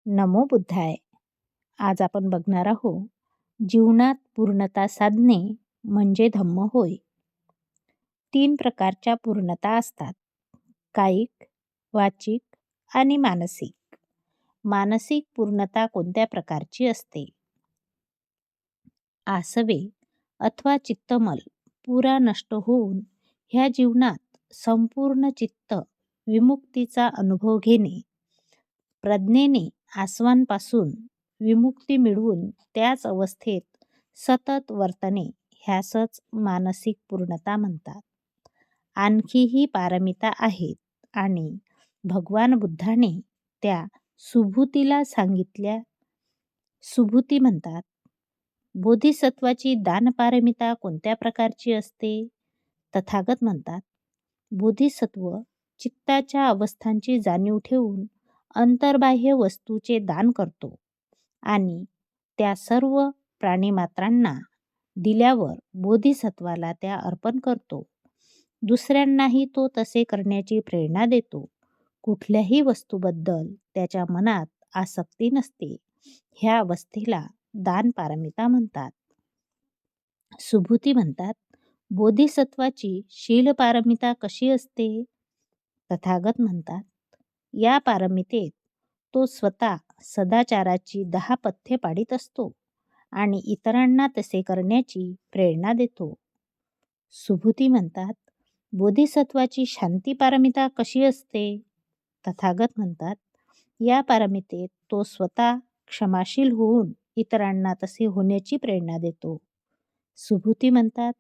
नमो बुद्धाय. आज आपण बघणार आहोत जीवनात पूर्णता साधणे म्हणजे धम्म होय. 3 प्रकारच्या पूर्णता असतात: कायिक, वाचिक आणि मानसिक. मानसिक पूर्णता कोणत्या प्रकारची असते? आसवे अथवा चित्तमल पुरा नष्ट होऊन ह्या जीवनात संपूर्ण चित्त विमुक्तीचा अनुभव घेणे, प्रज्ञेने आसवांपासून विमुक्ती मिळवून त्याच अवस्थेत सतत वर्तणे ह्यासच मानसिक पूर्णता म्हणतात. आणखीही पारमिता आहेत आणि भगवान बुद्धाने त्या सुभूतीला सांगितल्या. सुभूती म्हणतात. बोधिसत्वाची दानपारमिता कोणत्या प्रकारची असते? तथागत म्हणतात, बोधिसत्व चित्ताच्या अवस्थांची जाणीव ठेवून अंतर्बाह्य वस्तूचे दान करतो आणि त्या सर्व प्राणीमात्रांना दिल्यावर बोधिसत्वाला त्या अर्पण करतो. दुसऱ्यांनाही तो तसे करण्याची प्रेरणा देतो. कुठल्याही वस्तूबद्दल त्याच्या मनात आसक्ती नसते. ह्या अवस्थेला दानपारमिता म्हणतात. सुभूती म्हणतात, बोधिसत्वाची शीलपारमिता कशी असते? तथागत म्हणतात, या पारमितेत तो स्वतः सदाचाराची 10 पथ्ये पाळीत असतो आणि इतरांना तसे करण्याची प्रेरणा देतो. सुभूती म्हणतात, बोधिसत्वाची शांती पारमिता कशी असते? तथागत म्हणतात, या पारमितेत तो स्वतः क्षमाशील होऊन इतरांना तसे होण्याची प्रेरणा देतो. सुभूती म्हणतात,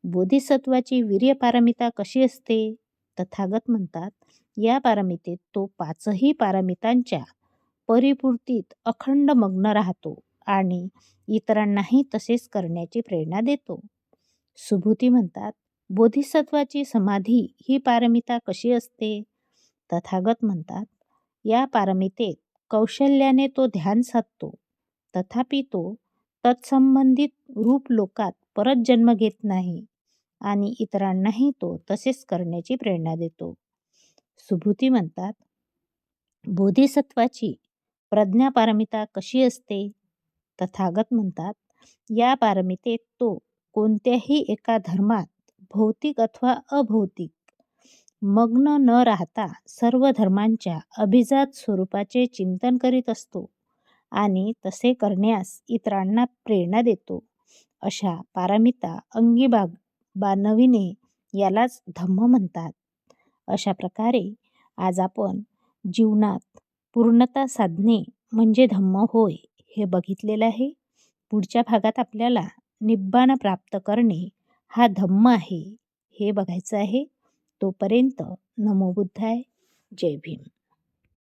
बोधिसत्वाची वीर्य पारमिता कशी असते? तथागत म्हणतात, या पारमितेत तो 5ही पारमितांच्या परिपूर्तीत अखंड मग्न राहतो आणि इतरांनाही तसेच करण्याची प्रेरणा देतो. सुभूती म्हणतात, बोधिसत्वाची समाधी ही पारमिता कशी असते? तथागत म्हणतात, या पारमितेत कौशल्याने तो ध्यान साधतो, तथापि तो तत्संबंधित रूप लोकात परत जन्म घेत नाही आणि इतरांनाही तो तसेच करण्याची प्रेरणा देतो. सुभूती म्हणतात, बोधिसत्वाची प्रज्ञापारमिता कशी असते? तथागत म्हणतात, या पारमितेत तो कोणत्याही एका धर्मात भौतिक अथवा अभौतिक मग्न न राहता सर्व धर्मांच्या अभिजात स्वरूपाचे चिंतन करीत असतो आणि तसे करण्यास इतरांना प्रेरणा देतो. अशा पारमिता अंगी बाणविणे यालाच धम्म म्हणतात. अशा प्रकारे आज आपण जीवनात पूर्णता साधणे म्हणजे धम्म होय हे बघितलेलं आहे. पुढच्या भागात आपल्याला निब्बाण प्राप्त करणे हा धम्म आहे हे बघायचं आहे. तोपर्यंत नमो बुद्धाय. जय भीम.